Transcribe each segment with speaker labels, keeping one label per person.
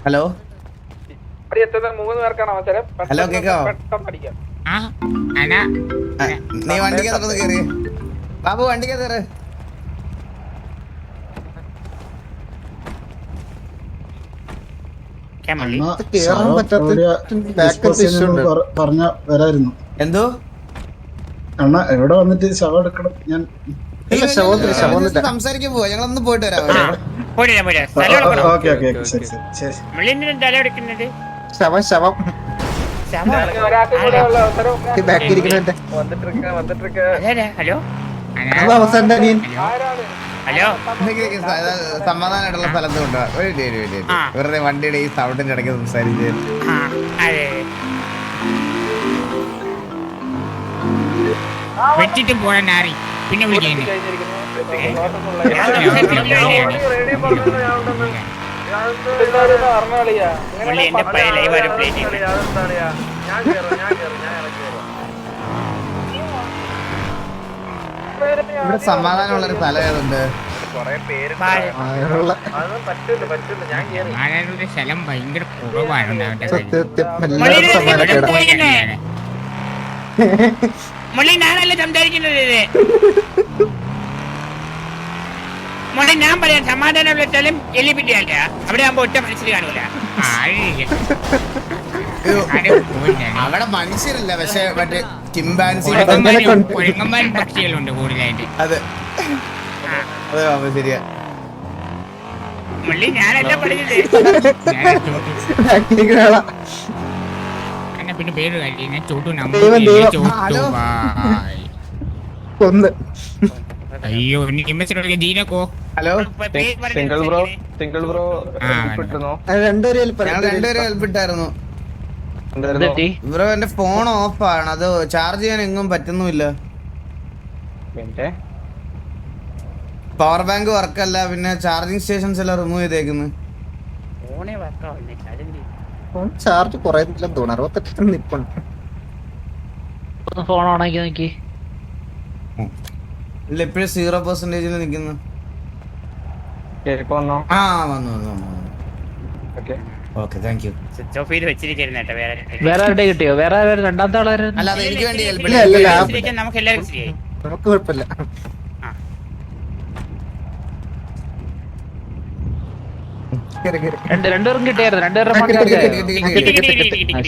Speaker 1: Hello hello കേക്കാവോ? നീ വണ്ടിക്കകത്ത് കയറി ബാബു, വണ്ടിക്കകത്ത് കയറ്.
Speaker 2: പറഞ്ഞ വരായിരുന്നു.
Speaker 1: എന്തോ
Speaker 2: അണ്ണ എവിടെ വന്നിട്ട് ശവം എടുക്കണം? ഞാൻ
Speaker 1: സംസാരിക്കാൻ പോവാ, ഞങ്ങളൊന്ന് പോയിട്ട് വരാം. സമാധാനമായിട്ടുള്ള സ്ഥലത്ത് കൊണ്ടുപോവാ. വെറുതെ വണ്ടിയുടെ ഈ സൗണ്ടിന്റെ ഇടയ്ക്ക് സംസാരിച്ച്
Speaker 3: വെച്ചിട്ട് പോണ നാറി പിന്നെ വിളിക്കുന്നു. എന്റെ പഴയ ലൈവ് പ്ലേ ചെയ്യുന്നത്
Speaker 1: ഇവിടെ സമാധാനമുള്ളൊരു സ്ഥലം ഏതുണ്ട്?
Speaker 3: ആളുടെ സ്ഥലം ഭയങ്കര കുറവാണ്. മള്ളി ഞാനല്ലേ സംസാരിക്കുന്നത്. മോളെ ഞാൻ പറയാം, സമാധാനമുള്ള സ്ഥലം എലിപ്പിട്ടിയല്ല. അവിടെ ആകുമ്പോ ഒറ്റ മനസ്സിൽ കാണൂല.
Speaker 1: അവിടെ മനുഷ്യരല്ല, പക്ഷെ മറ്റേ ചിമ്പാൻസി
Speaker 3: പക്ഷികളുണ്ട് കൂടുതലായിട്ട്.
Speaker 1: അതെ അതെ ബാബു, ശരിയാ.
Speaker 3: മള്ളി ഞാനല്ല പറഞ്ഞത്. പിന്നെ പേര് കഴിയും ചോട്ടു അയ്യോ ജീനക്കോ.
Speaker 1: ഹലോ രണ്ടുപേരും ഹെൽപ്പിട്ടായിരുന്നു ബ്രോ. എന്റെ ഫോൺ ഓഫാണ്, അത് ചാർജ് ചെയ്യാൻ എങ്ങും പറ്റുന്നുമില്ല. പവർ ബാങ്ക് വർക്കല്ല, പിന്നെ ചാർജിങ് സ്റ്റേഷൻസ് എല്ലാം റിമൂവ് ചെയ്തേക്കുന്നു.
Speaker 4: ചാർജ് കുറയുന്നില്ലെന്ന് തോന്നുന്നു. 68 നിൽപ്പുണ്ട്. ഫോൺ ഓണാക്കി നോക്കി.
Speaker 1: ഇല്ല, ഇപ്പഴും 0% നിൽക്കുന്നു. ആ വന്നു. Okay, thank you.
Speaker 3: Switch off ചെയ്ത് വെച്ചിരിക്കുന്നു.
Speaker 4: വേറെ ആരുടെ കിട്ടിയോ? വേറെ രണ്ടാമത്തെ ആളായിരുന്നു.
Speaker 1: അല്ല, അത് എനിക്ക് വേണ്ടി ഹെൽപ്പ്.
Speaker 3: നമുക്ക് എല്ലാവരും ശരിയായി.
Speaker 4: നമുക്ക് കുഴപ്പമില്ല. രണ്ടുപേരും കിട്ടിയായിരുന്നു. രണ്ടുപേരുടെ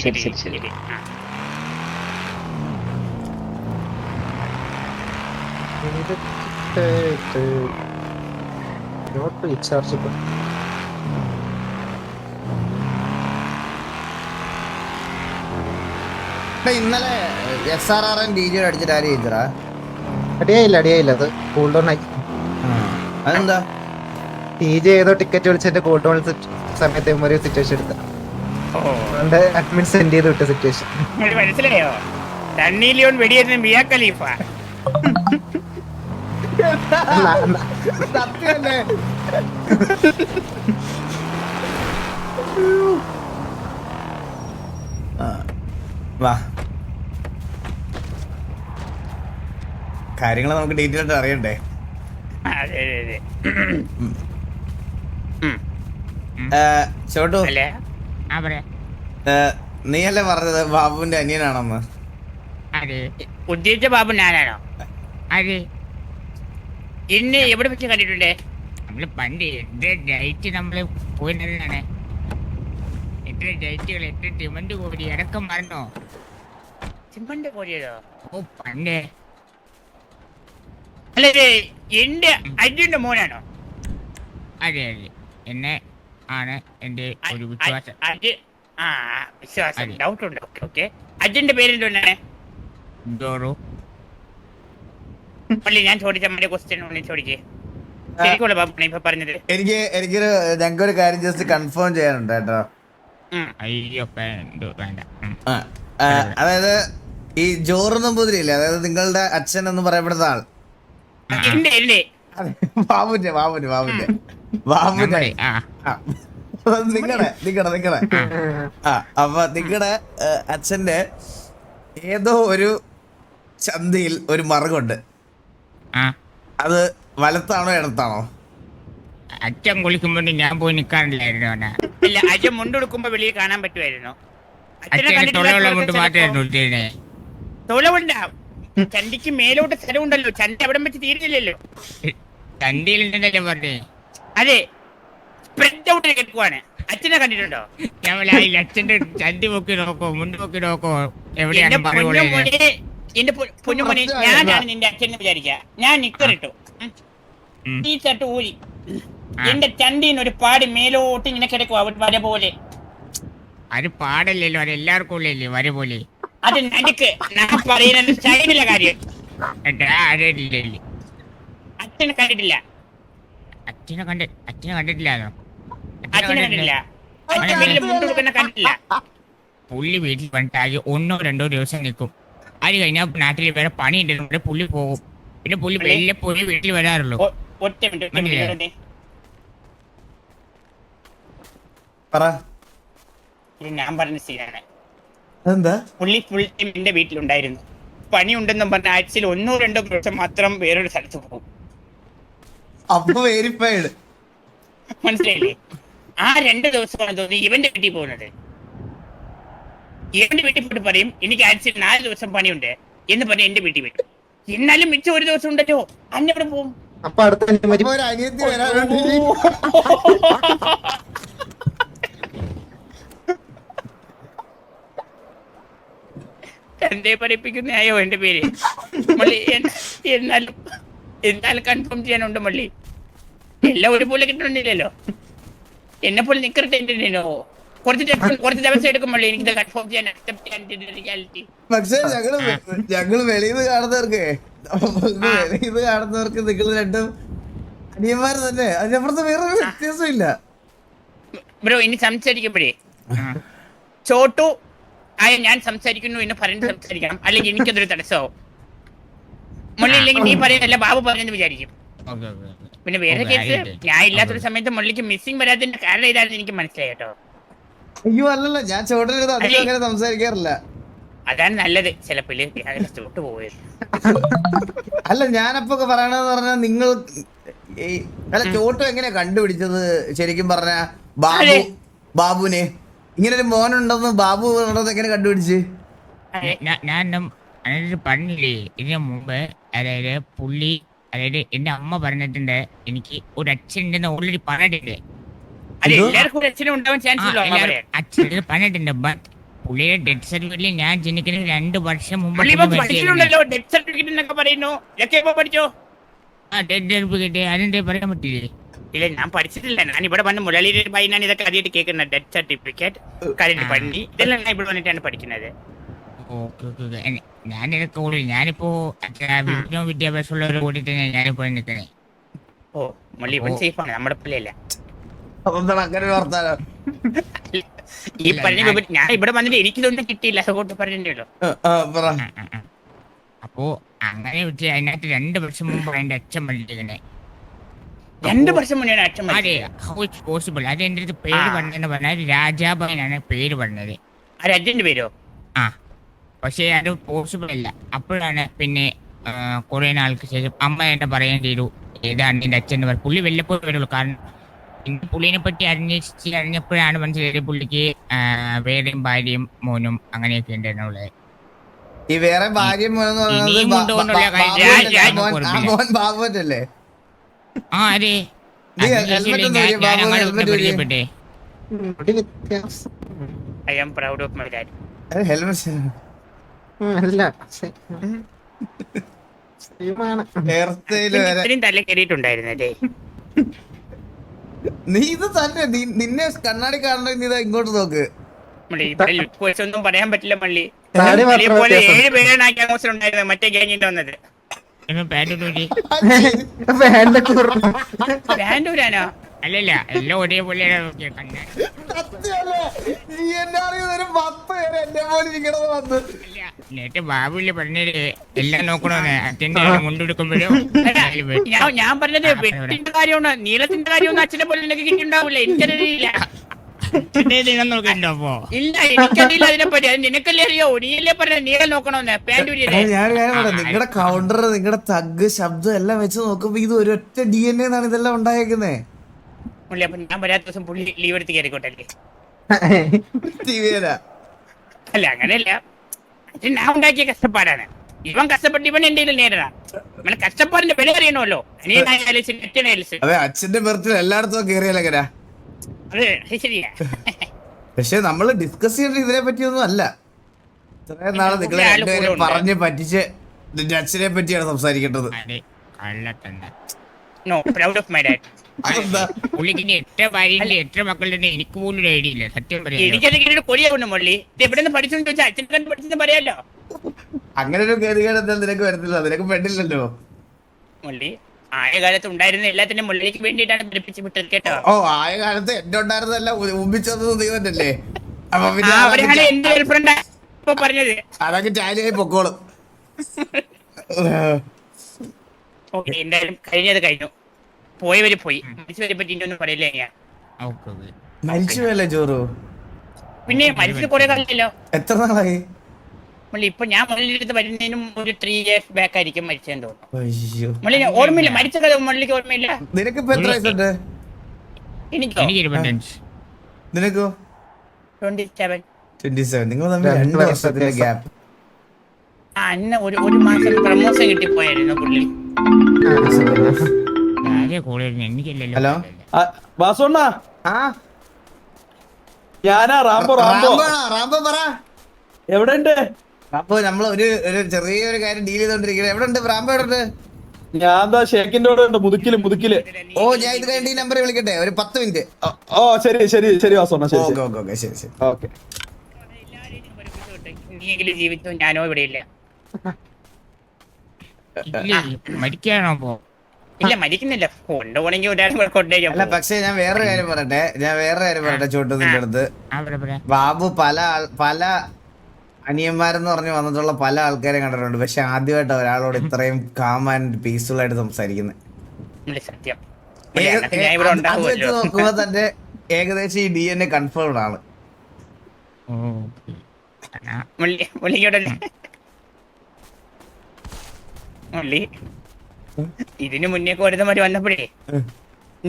Speaker 4: ശരി ശരി ശരി.
Speaker 1: ഇന്നലെ SRRN DJ അടിച്ചിട്ട് ആര് ചെയ്തടാ?
Speaker 4: അടിയായില്ല. അത് കൂൾ ഡൗൺ ആയി.
Speaker 1: അതെന്താ?
Speaker 4: DJ ഏതോ ടിക്കറ്റ് വിളിച്ചതിന്റെ കൂൾ ഡൗൺ സമയത്ത് ഒരു സിറ്റുവേഷൻ എടുത്ത അഡ്മിൻ സെൻഡ് ചെയ്ത് വിട്ട സിറ്റുവേഷൻ
Speaker 3: മനസ്സിലായോ? സണ്ണി ലിയോൺ വെടിയേറ്റ മിയ ഖലീഫ.
Speaker 1: സത്യമല്ലേ? വാ, കാര്യങ്ങൾ നമുക്ക് ഡീറ്റെയിൽ ആയിട്ട് അറിയണ്ടേ? ചോട്ടു, നീയല്ലേ പറഞ്ഞത് ബാബുവിന്റെ അനിയനാണെന്ന്?
Speaker 3: ഉദ്ദേശിച്ച ബാബു ഞാനാണോ? അതെ. എന്നെ എവിടെ വെച്ച് കണ്ടിട്ടുണ്ടേ? നമ്മള് പണ്ട് ഡേറ്റ് നമ്മള് പോയിരുന്നതാണ്. എത്ര ഡേറ്റുകൾ, എത്ര സിമന്റ് കോരി അടക്കം മറന്നോ? സിമന്റ് കോരിയതോ? ഓ പണ്ടേ. അല്ലേ, എന്റെ അച്ഛന്റെ മോനാണോ? അതെ, എന്നെ ആണ് എന്റെ ഒരു വിശ്വാസം. വിശ്വാസം, ഡൗട്ട് ഉണ്ട്. ഓക്കെ, അച്ഛന്റെ പേരെന്തോന്നാണ്? പള്ളി ഞാൻ ചോദിച്ച മറ്റേ ക്വസ്റ്റ്യൻ ചോദിക്കേ. ശരിക്കുള്ള ബാബു ഇപ്പൊ പറഞ്ഞത്.
Speaker 1: ഞങ്ങൾക്കൊരു കാര്യം ജസ്റ്റ് കൺഫേം ചെയ്യാനുണ്ട് കേട്ടോ.
Speaker 3: അയ്യോ വേണ്ട.
Speaker 1: അതായത് ഈ ജോറ് നമ്പൂതിരിയില്ലേ, അതായത് നിങ്ങളുടെ അച്ഛൻ എന്ന് പറയപ്പെടുന്ന ആൾ, ബാബുന്റെ നിങ്ങടെ അപ്പൊ നിങ്ങടെ അച്ഛന്റെ ഏതോ ഒരു ചന്തയിൽ ഒരു മറുകുണ്ട്. അത് വലത്താണോ ഇടത്താണോ?
Speaker 3: അച്ഛൻ കുളിക്കുമ്പോൾ ഞാൻ പോയി നിൽക്കാറില്ലായിരുന്നു അവനെ.
Speaker 5: ഇല്ല അച്ഛൻ മുണ്ടെടുക്കുമ്പോ വെളിയിൽ കാണാൻ പറ്റുമായിരുന്നു.
Speaker 3: അച്ഛന് തൊളയുള്ള മുണ്ട് മാത്രമായിരുന്നു ഇട്ടിരുന്നേ.
Speaker 5: തൊളവുണ്ടാ ചണ്ടിക്ക് മേലോട്ട് സ്ഥലമുണ്ടല്ലോ, ചണ്ടി അവിടെ വെച്ച് തീരുന്നില്ലല്ലോ.
Speaker 3: ചണ്ടിയിലുണ്ടെന്നല്ലേ പറഞ്ഞേ.
Speaker 5: അതെ സ്പ്രെഡ് ഔട്ട് കേൾക്കുവാണ്. അച്ഛനെ കണ്ടിട്ടുണ്ടോ?
Speaker 3: ഞാൻ അച്ഛന്റെ ചണ്ടി പൊക്കി നോക്കോ മുണ്ട് പൊക്കി നോക്കോ
Speaker 5: എന്റെ
Speaker 3: എവിടെയാണ്
Speaker 5: പൊന്നുമോനെ, എന്റെ പൊന്നുമോനെ, ഞാനാണ് നിന്റെ അച്ഛനെ വിചാരിക്ക. ഞാൻ നിക്കറിട്ടു, ഈ ഷർട്ട് ഊരി എന്റെ ചണ്ടീന്ന് ഒരു പാടി മേലോട്ട് ഇങ്ങനെ കിടക്കുവാ വര പോലെ.
Speaker 3: അത് പാടല്ലല്ലോ, അത് എല്ലാവർക്കും ഉള്ളല്ലേ വര പോലെ.
Speaker 5: അത് നടുക്ക് ഞാൻ പറയുന്നത് സൈഡിലെ കാര്യം. അച്ഛനെ കണ്ടിട്ടില്ല.
Speaker 3: അച്ഛനെ കണ്ടിട്ടില്ലാന്നോ?
Speaker 5: അച്ഛനെ കണ്ടിട്ടില്ല. അച്ഛൻ വീട്ടിൽ മുണ്ടെടുക്കുന്ന കണ്ടിട്ടില്ല.
Speaker 3: പുള്ളി വീട്ടിൽ വന്നിട്ട് ആകെ 1-2 ദിവസം നിൽക്കും. അത് കഴിഞ്ഞാൽ നാട്ടിൽ വേറെ പണി ഉണ്ടെന്നുണ്ടെ പുള്ളി പോകും. പിന്നെ പുള്ളി വല്ലപ്പോഴും വീട്ടിൽ വരാറുള്ളൂ.
Speaker 5: ഒറ്റ മിനിറ്റ്
Speaker 1: പറ.
Speaker 5: ഇത് ഞാൻ പറഞ്ഞ സീനാണ്.
Speaker 1: എന്താ
Speaker 5: പുള്ളി ഫുൾ ടൈം എന്റെ വീട്ടിലുണ്ടായിരുന്നു. പണി ഉണ്ടെന്നും പറഞ്ഞ ആഴ്ചയിൽ 1-2 ദിവസം മാത്രം വേറൊരു സ്ഥലത്ത് പോകും.
Speaker 1: അപ്പൊ വെരിഫൈഡ്
Speaker 5: മനസ്സിലായില്ലേ? ആ 2 ദിവസമാണ് തോന്നി ഇവന്റെ വീട്ടിൽ പോകുന്നത്. ഇവന്റെ വീട്ടിൽ പോയിട്ട് പറയും എനിക്ക് ആഴ്ചയിൽ 4 ദിവസം പണിയുണ്ട് എന്ന് പറഞ്ഞ് എന്റെ വീട്ടിൽ വരും. എന്നാലും മിച്ചം 1 ദിവസം ഉണ്ടല്ലോ, അന്നെവിടെ പോകും?
Speaker 4: അപ്പൊ അടുത്ത
Speaker 1: ഒരു അനിയത്തി വരാറുണ്ട്.
Speaker 5: എന്തേ പഠിപ്പിക്കുന്നയോ എന്റെ പേര് മള്ളി. എന്നാലും കൺഫേം ചെയ്യാനുണ്ട് മള്ളി. എല്ലാം ഒരുപോലെ കിട്ടണില്ലല്ലോ. എന്നെ പോലെ നിക്കറിട്ട് എന്തിനോ കുറച്ച് ദിവസം എടുക്കും മള്ളി എനിക്കിത് കൺഫേം ചെയ്യാൻ, അക്സെപ്റ്റ് ചെയ്യാൻ റിയാലിറ്റി.
Speaker 1: പക്ഷെ ഞങ്ങള് വെളിയിൽ കാണുന്നവർക്ക് നിങ്ങൾ രണ്ടും അനിയന്മാര് തന്നെ. അതിനപ്പുറത്ത് വേറെ വ്യത്യാസം ഇല്ല
Speaker 5: ബ്രോ. ഇനി സംസാരിക്കുമ്പോഴേ ചോട്ടു ആയ ഞാൻ സംസാരിക്കുന്നു എന്ന് പറഞ്ഞ് സംസാരിക്കണം, അല്ലെങ്കിൽ എനിക്കതൊരു തടസ്സമാവും. മുള്ളി ഇല്ലെങ്കിൽ നീ പറയുന്നല്ല ബാബു പറയുന്നത് വിചാരിക്കും. പിന്നെ വേറെ കേസ്, ഞാൻ ഇല്ലാത്തൊരു സമയത്ത് മുള്ളിക്ക് മിസ്സിംഗ് വരാത്തതിന്റെ കാരണം ഇതാണെന്ന് എനിക്ക് മനസ്സിലായി കേട്ടോ.
Speaker 1: അയ്യോ അല്ലല്ല, ഞാൻ ചോട്ടനടുത്ത് അധികം അങ്ങനെ സംസാരിക്കാറില്ല.
Speaker 5: അതാണ് നല്ലത്. ചിലപ്പോ ചോട്ട് പോയത്
Speaker 1: അല്ല ഞാനപ്പോ പറയണെന്ന് പറഞ്ഞാൽ നിങ്ങൾ അല്ല ചോട്ടു എങ്ങനെയാ കണ്ടുപിടിച്ചത്? ശരിക്കും പറഞ്ഞ ബാബുനെ ഇങ്ങനെ ഒരു മോനുണ്ടെന്ന് ബാബു ഉണ്ടെന്ന് എങ്ങനെ കണ്ടുപിടിച്ച്?
Speaker 3: ഞാൻ പറഞ്ഞില്ലേ ഇതിനു മുമ്പ്, അതായത് പുള്ളി, അതായത് എന്റെ അമ്മ പറഞ്ഞിട്ടുണ്ട് എനിക്ക് ഒരു അച്ഛൻ ഉണ്ടെന്ന് ഓൾറെഡി പറഞ്ഞിട്ടുണ്ട്. അച്ഛൻ പറഞ്ഞിട്ടുണ്ട്. ബട്ട് പുള്ളിയുടെ ഡെത്ത് സർട്ടിഫിക്കറ്റിൽ ഞാൻ ജനിക്കുന്ന 2 വർഷം മുമ്പ്
Speaker 5: അതെന്താ
Speaker 3: പറയാൻ പറ്റില്ലേ?
Speaker 5: ഇല്ല ഞാൻ പഠിച്ചിട്ടില്ല. ഞാൻ ഇവിടെ വന്ന് മുരളിയുടെ പയ്യനാണ് ഇതൊക്കെ ആദ്യമായിട്ട് കേൾക്കുന്നത്. ഡെത്ത് സർട്ടിഫിക്കറ്റ്, കറന്റ് പണി, ഇതെല്ലാം ഞാൻ ഇവിടെ വന്നിട്ടാണ് പഠിക്കുന്നത്.
Speaker 3: ഞാനിപ്പോ വിദ്യാഭ്യാസമുള്ളവരെ കൂടി തന്നെ ഞാനിപ്പോ നിൽക്കണേ.
Speaker 5: ഓ മുള്ളി ഇവൻ സേഫാണ്, നമ്മുടെ പിള്ളയല്ല.
Speaker 1: അങ്ങനെ വർത്താനം
Speaker 5: ഈ പറഞ്ഞ ഞാൻ ഇവിടെ വന്നിട്ട് എനിക്കിതൊന്നും കിട്ടിയില്ല, അതുകൊണ്ട് പറഞ്ഞല്ലോ.
Speaker 3: അപ്പോ അങ്ങനെ വെച്ച് അതിനകത്ത് 2 വർഷം മുമ്പ് എന്റെ അച്ഛൻ മരിച്ചിരിക്കണേ.
Speaker 5: 2 വർഷം മുന്നേ അച്ഛൻ
Speaker 3: പോസിബിൾ. അത് എന്റെ അടുത്ത് പേര് പറഞ്ഞെന്ന് പറഞ്ഞാൽ രാജാബാനാണ് പേര് പറഞ്ഞത്.
Speaker 5: ആ രാജ്യന്റെ പേരോ?
Speaker 3: ആ, പക്ഷെ അത് പോസിബിൾ അല്ല. അപ്പോഴാണ് പിന്നെ കുറെ നാൾക്ക് ശേഷം അമ്മ എന്നെ പറയാൻ ചെയ്തു ഏതാണ് എന്റെ അച്ഛൻ എന്ന് പറഞ്ഞു. പുള്ളി വല്ലപ്പോഴും വരുള്ളൂ. കാരണം പുള്ളിനെ പറ്റി അറിഞ്ഞപ്പോഴാണ് മനസ്സിലായത് പുള്ളിക്ക് വേറെയും ഭാര്യയും മോനും അങ്ങനെയൊക്കെ ഉണ്ടെന്നുള്ളത്.
Speaker 1: ഈ വേറെ ഭാര്യ ബാബുവല്ലേ?
Speaker 3: ആ അതെ.
Speaker 5: I am proud of my dad. തല കയറിയിട്ടുണ്ടായിരുന്നല്ലേ?
Speaker 1: നീ ഇത് തന്നെ നിന്നെ കണ്ണാടി കാണണമെങ്കിൽ നീ ഇങ്ങോട്ട് നോക്ക്.
Speaker 5: ഒന്നും പറയാൻ പറ്റില്ല മള്ളി. 7 പേരാണ് ആ ഗ്യാങ്സിൽ ഉണ്ടായിരുന്നത്, മറ്റേ ഗ്യാങ്ങിന്റെ വന്നത്. ബാൻഡൂരാനോ?
Speaker 3: അല്ലല്ല, എല്ലാം ഒരേപോലെ. നേരത്തെ ബാബുല്ലേ പറഞ്ഞത് എല്ലാം നോക്കണോന്ന്. അച്ഛൻ്റെ മുണ്ടെടുക്കുമ്പോഴും
Speaker 5: ഞാൻ പറഞ്ഞത് വെട്ടിന്റെ കാര്യമാണ്, നീളത്തിന്റെ കാര്യമൊന്നും അച്ഛനെ പോലെ എനിക്ക് കിട്ടിണ്ടാവില്ല. എനിക്കറിയില്ല. ഇല്ല എനിക്കറിയില്ല അതിനെപ്പറ്റി. അത് നിനക്കല്ലേ അറിയോ? നീയല്ലേ പറഞ്ഞ നീളെ നോക്കണോന്ന്. പാൻഡൂരിയല്ലേ?
Speaker 1: നിങ്ങളുടെ കൗണ്ടർ, നിങ്ങളുടെ തഗ്, ശബ്ദം എല്ലാം വെച്ച് നോക്കുമ്പോ ഇത് ഒരൊറ്റ DNA എന്നാണ് ഇതെല്ലാം ഉണ്ടായേക്കുന്നേ.
Speaker 5: പുള്ളി അപ്പൊ ഞാൻ വരാത്ത ദിവസം പുള്ളി ലീവ് എടുത്ത് കയറിക്കോട്ടല്ലേ? അല്ല അങ്ങനെയല്ല, അത് ഞാൻ ഉണ്ടാക്കിയ കഷ്ടപ്പാടാണ്. ഇവൻ കഷ്ടപ്പെട്ട് ഇവൻ എന്റെ നേരിടാം. നമ്മളെ കഷ്ടപ്പാടിന്റെ വില അറിയണമല്ലോ.
Speaker 1: അതെ, അച്ഛന്റെ ബർത്ത്ഡേ എല്ലായിടത്തും കേറിയാലെങ്ങനാ?
Speaker 5: അത് ശരിയാ.
Speaker 1: പക്ഷെ നമ്മള് ഡിസ്കസ് ചെയ്യേണ്ട ഇതിനെ പറ്റിയൊന്നും അല്ല. ഇത്രയും നാളെ നിങ്ങളെ രണ്ടുപേരും പറഞ്ഞ് പറ്റിച്ച് നിന്റെ അച്ഛനെ പറ്റിയാണ് സംസാരിക്കേണ്ടത്.
Speaker 5: No, proud of my dad.
Speaker 3: പുള്ളിക്ക് ഇനി എത്ര ഭാര്യയുണ്ട് എത്ര മക്കളുണ്ട് എനിക്ക് പോലും ഒരു ഐഡിയ ഇല്ല, സത്യം പറയാം.
Speaker 5: എനിക്കത് കൊടിയാവുന്നു മുള്ളി. എവിടെ നിന്ന് പഠിച്ചെന്ന് ചോദിച്ചാൽ അച്ഛൻ പഠിച്ചെന്ന് പറയാലോ.
Speaker 1: അങ്ങനെ ഒരു ഗതികേട് എന്താ നിനക്ക് വരത്തില്ല? നിനക്ക് പെണ്ണില്ലല്ലോ.
Speaker 5: മുള്ളി ആയ കാലത്ത് ഉണ്ടായിരുന്ന എല്ലാത്തിനും മുള്ളിലേക്ക് വേണ്ടിയിട്ടാണ് പഠിപ്പിച്ച് വിട്ടത് കേട്ടോ.
Speaker 1: ഓ, ആയ കാലത്ത് എന്റെ ഉണ്ടായിരുന്നല്ല ഉമ്മിച്ചത് നീ തന്നെയല്ലേ? അപ്പൊ
Speaker 5: അവരാണ് എന്റെ ഗേൾഫ്രണ്ട് പറഞ്ഞത്.
Speaker 1: അതൊക്കെ ചാലിയായി പൊക്കോളും.
Speaker 5: ഓക്കെ, എന്തായാലും കഴിഞ്ഞത് കഴിഞ്ഞു. പോയവര് പോയി. മരിച്ചവരെ പറ്റി ഒന്നും പറയില്ല ഞാൻ.
Speaker 1: മരിച്ചു പോയല്ലേ ചോറു?
Speaker 5: പിന്നെ മരിച്ചിട്ട് കുറെ കാലല്ലോ.
Speaker 1: എത്ര നാളായി?
Speaker 5: മുള്ളി ഇപ്പൊ ഞാൻ മുള്ളിന്റെ അടുത്ത് വരുന്നതിനും ഒരു 3 years ബാക്ക് ആയിരിക്കും മരിച്ചെന്ന് തോന്നുന്നു.
Speaker 1: അയ്യോ,
Speaker 5: മുള്ളിന് ഓർമ്മയില്ല, മരിച്ച കഥ മുള്ളിക്ക് ഓർമ്മയില്ല.
Speaker 1: നിനക്കിപ്പോ എത്ര വയസ്സുണ്ട്?
Speaker 5: എനിക്കോ?
Speaker 1: നിനക്കോ?
Speaker 5: 27.
Speaker 1: 27. നിങ്ങൾ തമ്മിൽ 2 വർഷത്തിന്റെ ഗ്യാപ്പ്.
Speaker 5: അന്ന് ഒരു മാസം പ്രമോഷൻ കിട്ടിപ്പോയായിരുന്നു പുള്ളി.
Speaker 1: ഹലോ
Speaker 6: വാസുണ്ണ,
Speaker 1: ആ
Speaker 6: ഞാനാ റാംബോ.
Speaker 1: റാംബോ പറ.
Speaker 6: എവിടെ ഉണ്ട്?
Speaker 1: അപ്പൊ നമ്മള് ഒരു ചെറിയൊരു കാര്യം ഡീൽ ചെയ്തോണ്ടിരിക്കുന്നത്. എവിടെ ഉണ്ട് റാംബോ? എവിടെ ഉണ്ട്?
Speaker 6: ഞാൻ എന്താ ഷേക്കിന്റെ കൂടെ ഉണ്ട്, മുതുക്കില്.
Speaker 1: ഓ, ഞാൻ ഇത് കഴിഞ്ഞ ഈ നമ്പർ വിളിക്കട്ടെ, ഒരു 10 മിനിറ്റ്.
Speaker 6: ഓ ശരി വാസുണ്ണ, ശരി.
Speaker 1: ഓക്കെ, ശരി.
Speaker 6: ഓക്കെ.
Speaker 5: നീയെങ്കിലും ജീവിച്ചു, ഞാനോ ഇവിടെ ഇല്ല.
Speaker 3: മരിക്കാണോ? പോ
Speaker 5: ഇല്ല, മരിക്കുന്നില്ല. കൊണ്ടുപോണെങ്കിൽ ഒരാളും കൊണ്ടുപോയി.
Speaker 1: അല്ല, പക്ഷെ ഞാൻ വേറൊരു കാര്യം പറയട്ടെ ചോട്ടു നിന്റെ അടുത്ത്. ബാബു പല അനിയന്മാരെന്ന് പറഞ്ഞ് വന്നിട്ടുള്ള പല ആൾക്കാരെ കണ്ടിട്ടുണ്ട്. പക്ഷെ ആദ്യമായിട്ട് ഒരാളോട് ഇത്രയും കാം ആൻഡ് പീസ്ഫുൾ ആയിട്ട് സംസാരിക്കുന്നത്.
Speaker 5: സത്യം.
Speaker 1: നോക്കുമ്പോ തന്നെ ഏകദേശം ഈ DNA കൺഫേംഡ് ആണ്.
Speaker 5: ഇതിനു മുന്നേ ഒരുത്തമാര് വന്നപ്പോഴേ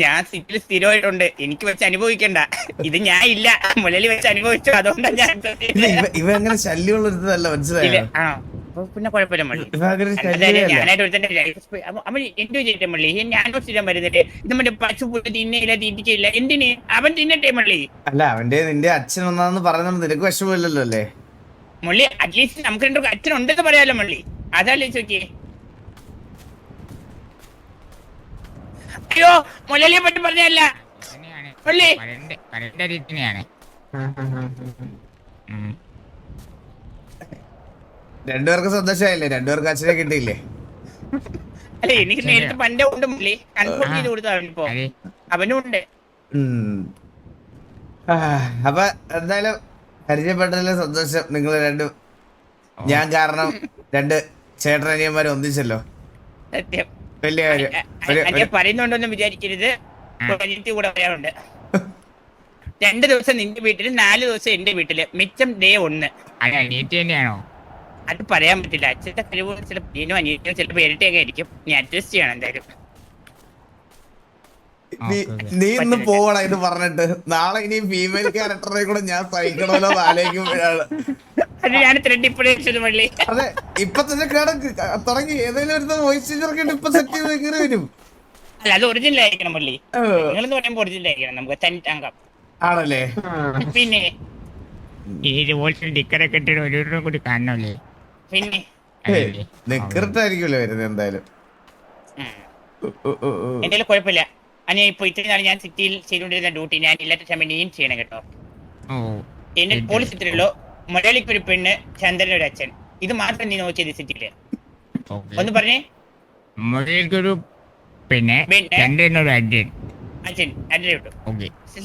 Speaker 5: ഞാൻ സിറ്റിയിൽ സ്ഥിരമായിട്ടുണ്ട്. എനിക്ക് വെച്ച് അനുഭവിക്കണ്ട. ഇത് ഞാൻ ഇല്ല, മുലയിൽ വെച്ച് അനുഭവിച്ചു. അതുകൊണ്ടാണ് ഞാൻ
Speaker 1: ഇവ അങ്ങനെ ശല്യമുള്ള മനസ്സിലായില്ല.
Speaker 5: പിന്നെ കുഴപ്പമില്ല മള്ളി. ഞാനായിട്ട് ഒരുത്തന്റെ അവൻ എന്തോ ചെയ്തിട്ടേ മള്ളി. ഞാനോ സ്ഥിരം വരുന്നിട്ട് ഇത് മറ്റേ പശു പുല്ല് തിന്നയില്ല, തീറ്റിച്ചില്ല. എന്തിന് അവൻ തിന്നട്ടെ മള്ളി.
Speaker 1: അല്ല, നിന്റെ അച്ഛൻ ഒന്നാന്ന് പറയുന്നത് നിനക്ക് വിഷമമില്ലല്ലോ അല്ലേ
Speaker 5: മള്ളി? അറ്റ്ലീസ്റ്റ് നമുക്ക് 2 അച്ഛനുണ്ടെന്ന് പറയാലോ മള്ളി. അതല്ലേ ചോദിക്കേ? അയ്യോ, മുലലിയെ പറ്റി പറഞ്ഞല്ല മള്ളി.
Speaker 1: രണ്ടുപേർക്ക് സന്തോഷമായില്ലേ? രണ്ടുപേർക്ക് അച്ഛനെ കിട്ടിയില്ലേ?
Speaker 5: അല്ല, എനിക്ക് നേരത്തെ പണ്ടേ ഉണ്ട് മുള്ളി. കൺഫേം ചെയ്ത് കൊടുത്തോ അവനും ഉണ്ട്.
Speaker 1: അപ്പൊ എന്തായാലും പരിചയപ്പെട്ടതിൽ സന്തോഷം. നിങ്ങൾ രണ്ടും ഞാൻ കാരണം 2 ചേട്ടനനിയന്മാരെ ഒന്നിച്ചല്ലോ.
Speaker 5: സത്യം.
Speaker 1: വലിയ കാര്യം.
Speaker 5: പറയുന്നുണ്ടോന്നും വിചാരിക്കരുത്. കൂടെ പറയാറുണ്ട്. 2 ദിവസം നിന്റെ വീട്ടില്, 4 ദിവസം എന്റെ വീട്ടില്, മിച്ചം ഡേ 1.
Speaker 3: തന്നെയാണോ?
Speaker 5: അത് പറയാൻ പറ്റില്ല. അച്ഛന്റെ കഴിവ് ചിലപ്പോ അനിയത്തിയോ ചിലപ്പോ ഇരട്ടിയൊക്കെ ആയിരിക്കും. നീ അഡ്ജസ്റ്റ് ചെയ്യണം എന്തായാലും.
Speaker 1: നീ ഇന്ന് പോവണ ഇത് പറഞ്ഞിട്ട് നാളെ ഇനി ഫീമെയിൽ ക്യാരക്ടറെ കൂടെ ഞാൻ സഹിക്കണമല്ലോ ആലോചിക്കുമ്പോഴാണ്.
Speaker 5: അത് ഞാൻ ത്രെഡ് ഇപ്പോഴേ മള്ളി.
Speaker 1: അതെ, ഇപ്പൊ തന്നെ തുടങ്ങി. ഏതെങ്കിലും ഒരു വോയിസ് ചേഞ്ചർ ഇപ്പൊ സെറ്റ് ചെയ്ത് കയറി വരും.
Speaker 5: അല്ല, അത് ഒറിജിനൽ ആയിരിക്കണം മള്ളി. നിങ്ങളെന്ന് പറയുമ്പോ ഒറിജിനൽ ആയിരിക്കണം. നമുക്ക് തനിത്താങ്കം
Speaker 1: ആണല്ലേ?
Speaker 5: പിന്നെ
Speaker 3: ടിക്കറ്റൊക്കെ ഇട്ടിട്ട് ഒരു കൂടി കാണണല്ലേ?
Speaker 5: പിന്നെ
Speaker 1: നിക്കറിട്ടായിരിക്കുമല്ലോ വരുന്നത് എന്തായാലും.
Speaker 5: എന്തായാലും കുഴപ്പമില്ല. അനിയ ഇപ്പൊ ഇത്രയും നാളെ ഞാൻ സിറ്റിയിൽ ചെയ്തുകൊണ്ടിരുന്ന ഡ്യൂട്ടി ഞാൻ ഇല്ലാത്ത സമയം നീയും ചെയ്യണം കേട്ടോ. എന്റെ പോലീസ് ഇത്രയുള്ളൂ. മലയാളിക്ക് ഒരു പെണ്ണ്, ചന്ദ്രൻ ഒരു അച്ഛൻ. ഇത് മാത്രം നീ നോക്കിയത് സിറ്റിയില്. ഒന്ന് പറഞ്ഞേ.
Speaker 3: ഒരു പിന്നെ
Speaker 5: അച്ഛൻ അച്ഛൻ കിട്ടും.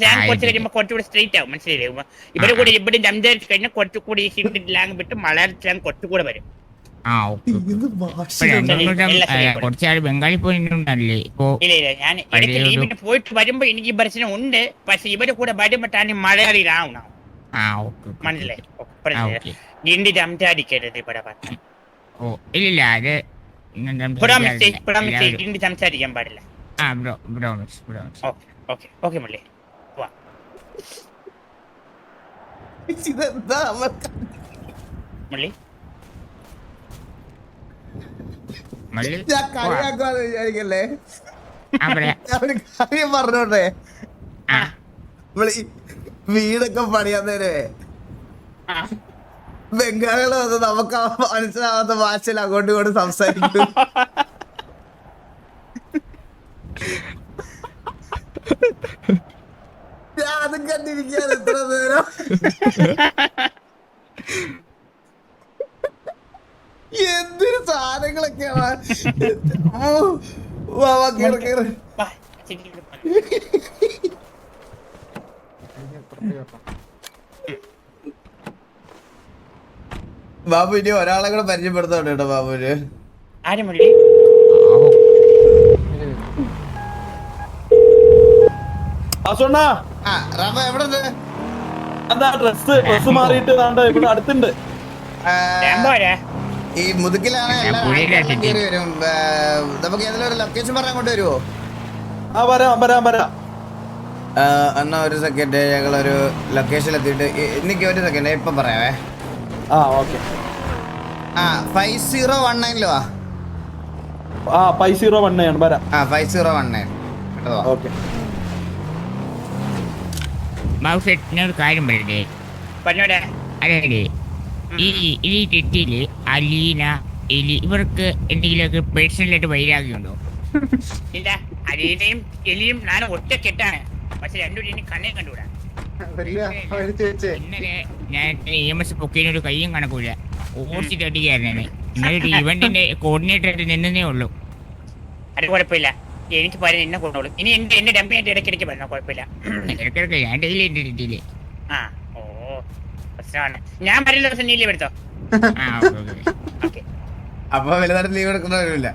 Speaker 5: ഞാൻ കുറച്ച് കഴിയുമ്പോ കുറച്ചുകൂടി സ്ട്രേറ്റ് ആവും. മനസ്സിലായില്ലേ? ഇവരെ കൂടി ഇവിടെ സംസാരിച്ച് കഴിഞ്ഞാൽ കുറച്ചുകൂടി ലാങ് വിട്ട് മലയാളത്തിലാണ് കുറച്ചുകൂടെ വരും.
Speaker 3: കുറച്ചാള് ബംഗാളി പോയിട്ടുണ്ടല്ലേ?
Speaker 5: ഇല്ല, ഞാൻ ലീവിന് പോയിട്ട് വരുമ്പോ എനിക്ക് പ്രശ്നം ഉണ്ട്. പക്ഷെ ഇവരെ കൂടെ വരുമ്പോഴാണ് മലയാളിയിലാവണം. മനസ്സിലായി? ഗിണ്ടി സംസാരിക്കരുത് ഇവിടെ പറഞ്ഞു.
Speaker 3: ഇല്ല, അത്
Speaker 5: ഗിണ്ടി സംസാരിക്കാൻ പാടില്ല. ഓക്കെ ഓക്കെ മുള്ളി പോവാ.
Speaker 1: ഇതെന്താ
Speaker 5: മുള്ളി
Speaker 3: മള്ളി
Speaker 1: ഞാൻ കളിയാക്കുവാന്ന് വിചാരിക്കല്ലേ.
Speaker 3: ആ പറയാ
Speaker 1: ഞാൻ ഒരു കാര്യം പറഞ്ഞോട്ടെ.
Speaker 3: ആ
Speaker 1: നമ്മള് ഈ വീടൊക്കെ പണിയാൻ നേരെ
Speaker 5: ആ
Speaker 1: ബംഗാളികൾ വന്ന് നമുക്ക് മനസ്സിലാവാത്ത ഭാഷയിൽ അങ്ങോട്ടും ഇങ്ങോട്ടും സംസാരിക്കും. ഞാൻ അതും കണ്ടിരിക്കാൻ എത്ര നേരം. എന്തൊരു സാധനങ്ങളൊക്കെയാണ്. കേറ്.
Speaker 5: വാ, ശരിക്കും വാ.
Speaker 1: ബാബു ഇനി ഒരാളെ കൂടെ പരിചയപ്പെടുത്തോണ്ട് കേട്ടോ ബാബുവിന്.
Speaker 5: ആര് മുള്ളി?
Speaker 6: വാസോണ്ണ
Speaker 1: ആ റബ എവിടെ ഉണ്ട്?
Speaker 6: എന്താ ഡ്രസ് മാറിയിട്ട് ദാണ്ട് ഇവിടെ അടുത്തുണ്ട്.
Speaker 5: രാംബോ ആരാ?
Speaker 1: ഈ മുതുക്കിലാണ്
Speaker 3: ഞാൻ
Speaker 1: എല്ലാം
Speaker 3: പുള്ളിയുടെ
Speaker 1: ആൾക്കാരും കേറി വരും. നമുക്ക് ഏതെങ്കിലും ഒരു ലൊക്കേഷൻ പറഞ്ഞാൽ അങ്ങോട്ട് വരുമോ?
Speaker 6: ആ വരാം.
Speaker 1: എന്നാ ഒരു സെക്കൻഡ്, ഞങ്ങളൊരു ലൊക്കേഷൻ എത്തിയിട്ട് എനിക്ക് ഒരു സെക്കൻഡ് ഇപ്പൊ പറയാവേ.
Speaker 6: ആ ഓക്കെ.
Speaker 1: ആ 5019
Speaker 6: ആ 5019 വരാം.
Speaker 1: ആ 5019 കേട്ടോ.
Speaker 6: ഓക്കെ.
Speaker 3: ബാബു സെറ്റ് ഞാൻ ഒരു കാര്യം പറയട്ടെ.
Speaker 5: പറഞ്ഞോടെ.
Speaker 3: അതെ ഈ തെറ്റില് അലീന എലി ഇവർക്ക് എന്തെങ്കിലുമൊക്കെ പേഴ്സണലായിട്ട് വൈരാഗ്യമുണ്ടോ?
Speaker 5: ഇല്ല, അലീനയും എലിയും ഞാനും ഒറ്റ കെട്ടാണ്. പക്ഷെ രണ്ടുപേരും ഇനി കണ്ണേ കണ്ടുകൂടാ.
Speaker 3: ഇന്നലെ ഞാൻ EMS പൊക്കിനൊരു കയ്യും കണക്കൂല ഓടിച്ചിട്ട് അടിക്കായിരുന്നു. ഇന്നലെ ഒരു ഇവന്റിന്റെ കോർഡിനേറ്റർ ആയിട്ട് നിന്നേ ഉള്ളൂ.
Speaker 5: അത് കുഴപ്പമില്ല, എനിക്ക് പറയാൻ എന്നെ കൊണ്ടോളൂ. ഇനി എന്റെ ഡംപിയായിട്ട് ഇടയ്ക്കിടയ്ക്ക് പറഞ്ഞോ, കുഴപ്പമില്ല.
Speaker 3: ഇടയ്ക്കിടയ്ക്ക് ഞാൻ ഡെയിലി എന്റെ തെറ്റില്.
Speaker 5: ആ ഓ പ്രശ്നമാണ്. ഞാൻ പറയുന്ന ദിവസം നീ ലീവ് എടുത്തോ.
Speaker 3: ആ ഓക്കെ
Speaker 5: ഓക്കെ.
Speaker 1: അപ്പൊ വലുതായിട്ട് ലീവ് എടുക്കണമില്ല.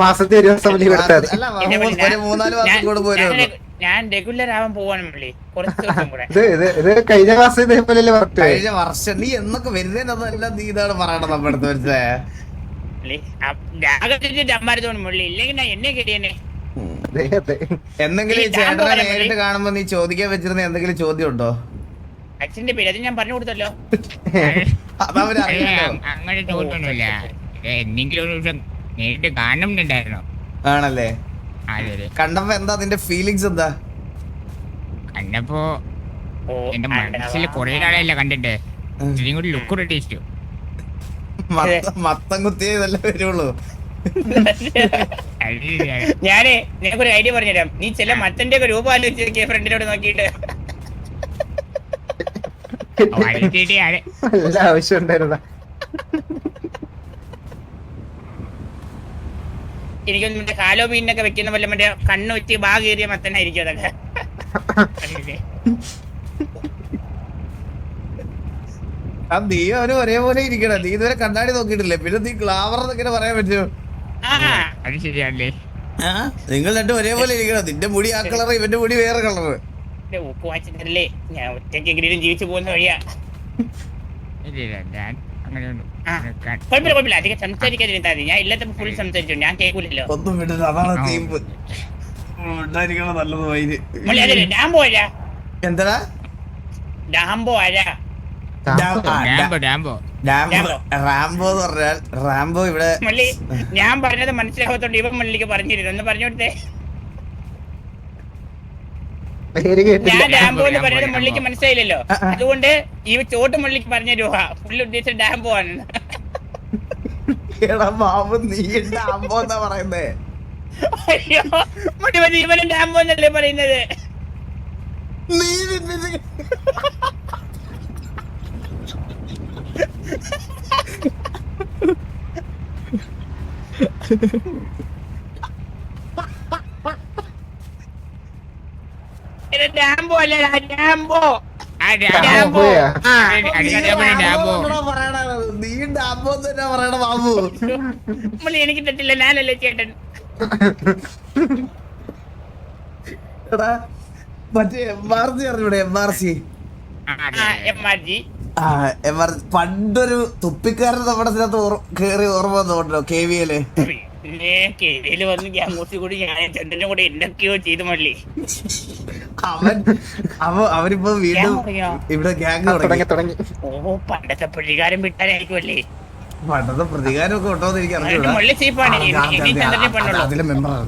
Speaker 4: മാസത്തിൽ ഒരു ദിവസം ലീവ് എടുത്താൽ മതി.
Speaker 1: അല്ല ഒരു 3-4 മാസം കൂടെ പോരുമല്ലോ.
Speaker 5: ഞാൻ റെഗുലർ ആവാൻ പോവാണ് മുള്ളി, കുറച്ച് ദിവസം കൂടെ.
Speaker 4: ഇത് കഴിഞ്ഞ മാസം ഇതേപോലെ വർക്ക്
Speaker 1: കഴിഞ്ഞ വർഷം നീ എന്നൊക്കെ വരുന്നതെന്നല്ല നീ ഇതാണ് പറയണത് നമ്മുടെ അടുത്ത് മനസ്സിലായ.
Speaker 5: മുള്ളി അമ്മാരത്തോണ്ട് മുള്ളി, ഇല്ലെങ്കിൽ ഞാൻ എന്നെ കേട്ടിയെന്നെ.
Speaker 1: എന്തെങ്കിലും ഈ ചേട്ടനെ നേരിട്ട് കാണുമ്പോ നീ ചോദിക്കാൻ വെച്ചിരുന്ന എന്തെങ്കിലും ചോദ്യം ഉണ്ടോ?
Speaker 5: അച്ഛന്റെ പേര് അത് ഞാൻ പറഞ്ഞു കൊടുത്തല്ലോ.
Speaker 1: അതവര് അറിയണ്ടോ?
Speaker 3: അങ്ങനെ ചോദിച്ചൊന്നുമില്ല. എന്തെങ്കിലും ഒരു ദിവസം നേരിട്ട് കാണുന്നുണ്ടായിരുന്നോ?
Speaker 1: ആണല്ലേ?
Speaker 3: അതെ
Speaker 1: കണ്ടപ്പോ എന്താ നിന്റെ ഫീലിങ്സ് എന്താ?
Speaker 3: കണ്ടപ്പോ
Speaker 5: ഓ
Speaker 3: എന്റെ മനസ്സിൽ കൊറേ നാളെയല്ല കണ്ടിട്ട് ഇത്രയും കൂടി ലുക്ക് ടേസ്റ്റ്.
Speaker 1: മത്തം കുത്തിയതല്ലേ വരുള്ളൂ.
Speaker 5: ഞാനേ നിനക്കൊരു ഐഡിയ പറഞ്ഞുതരാം. നീ ചില മത്തന്റെ ഒക്കെ രൂപം ആലോചിച്ച് ഫ്രണ്ടിനോട് നോക്കിയിട്ട്
Speaker 4: നല്ല ആവശ്യം ഉണ്ടായിരുന്ന.
Speaker 5: എനിക്കൊന്നും മറ്റേ കാലോ മീനൊക്കെ വെക്കുന്ന പോലെ മറ്റേ കണ്ണ് വെച്ച് ബാ കയറിയ മത്തനായിരിക്കും അതൊക്കെ.
Speaker 1: ആ നീ അവന് ഒരേപോലെ ഇരിക്കണം. നീ ഇതുവരെ കണ്ണാടി നോക്കിയിട്ടില്ലേ, പിന്നെ നീ ഗ്ലാമർ എന്നൊക്കെ പറയാൻ പറ്റുമോ?
Speaker 3: അത് ശരിയല്ലേ?
Speaker 1: നിങ്ങൾ രണ്ടും ഒരേപോലെ ഇരിക്കണം. നിന്റെ മുടി ആ കളർ, ഇവന്റെ മുടി വേറെ കളറ്.
Speaker 5: ഉപ്പ് വാങ്ങിച്ചിട്ടല്ലേ ഞാൻ ഒറ്റയ്ക്കെങ്കിലും ജീവിച്ചു പോകുന്ന വഴിയാ.
Speaker 3: ഞാൻ അങ്ങനെയൊന്നും
Speaker 5: കുഴപ്പമില്ല, അധികം സംസാരിക്കാതിരുന്നാ മതി. ഞാൻ ഇല്ലാത്തപ്പോ ഫുൾ സംസാരിച്ചു, ഞാൻ കേൾക്കൂലല്ലോ.
Speaker 1: ഒന്നും വിടില്ല, അതാണ് തീമ്പ്. ഉണ്ടായിരിക്കണം നല്ലത് വൈര്.
Speaker 5: അതല്ലേ ഡാംബോ ആരാ?
Speaker 1: എന്താ
Speaker 5: ഡാംബോ ആരാ?
Speaker 3: ഡാംബോ
Speaker 1: റാംബോ എന്ന് പറഞ്ഞാൽ റാംബോ ഇവിടെ
Speaker 5: മള്ളി ഞാൻ പറഞ്ഞത് മനസ്സിലാകത്തോണ്ട് ഇവൻ മള്ളിക്ക് പറഞ്ഞിരുന്നു. ഒന്ന് പറഞ്ഞോട്ടെ.
Speaker 4: പേര് കേട്ടില്ല.
Speaker 5: ഞാൻ ഡാംബോ എന്ന് പറഞ്ഞത് മള്ളിക്ക് മനസ്സിലായില്ലല്ലോ. അതുകൊണ്ട് ഈ ചോട്ട് മള്ളിക്ക് പറഞ്ഞ രൂപ പുള്ളി ഉദ്ദേശിച്ച ഡാംബോ ആണ്.
Speaker 1: എടാ ബാബു, നീ ഡാംബോ എന്നാ പറയുന്നേ?
Speaker 5: അയ്യോ മുടി മതി, ഇവനും ഡാംബോ എന്നല്ലേ പറയുന്നത്.
Speaker 1: നീ
Speaker 5: ഡാംബോ അല്ലടാ, ഡാംബോ.
Speaker 3: ഡാംബോ
Speaker 1: നീ ഡാംബോ തന്നെ പറയണ ബാബു.
Speaker 5: മള്ളി എനിക്ക് തെറ്റില്ല, ഞാനല്ലേ ചേട്ടൻ.
Speaker 1: എടാ മറ്റേ MRC അറിഞ്ഞൂടെ? MRC
Speaker 5: MRG
Speaker 1: പണ്ടൊരു തുപ്പിക്കാരൻ നമ്മുടെ ഇതിനകത്ത് കേറി ഓർമ്മ വന്നോണ്ടോ? KVL
Speaker 5: പിന്നെ കേരളയിൽ വന്ന് ഗ്യാങ്ങോസി കൂടി ഞാൻ ചന്ദ്രനും കൂടി എന്തൊക്കെയോ ചെയ്തു മള്ളി.
Speaker 1: അവരിപ്പോ വീണ്ടും ഇവിടെ ഗ്യാങ് തുടങ്ങി.
Speaker 4: തുടങ്ങി
Speaker 5: ഓ പണ്ടത്തെ പ്രതികാരം വിട്ടാനായിരിക്കുമല്ലേ?
Speaker 1: പണ്ടത്തെ പ്രതികാരം ഒക്കെ ഉണ്ടോന്ന് എനിക്ക്
Speaker 5: മള്ളി സീപ്പാണ്.
Speaker 1: അറിഞ്ഞൂടാ. അതിലെ മെമ്പറാണ്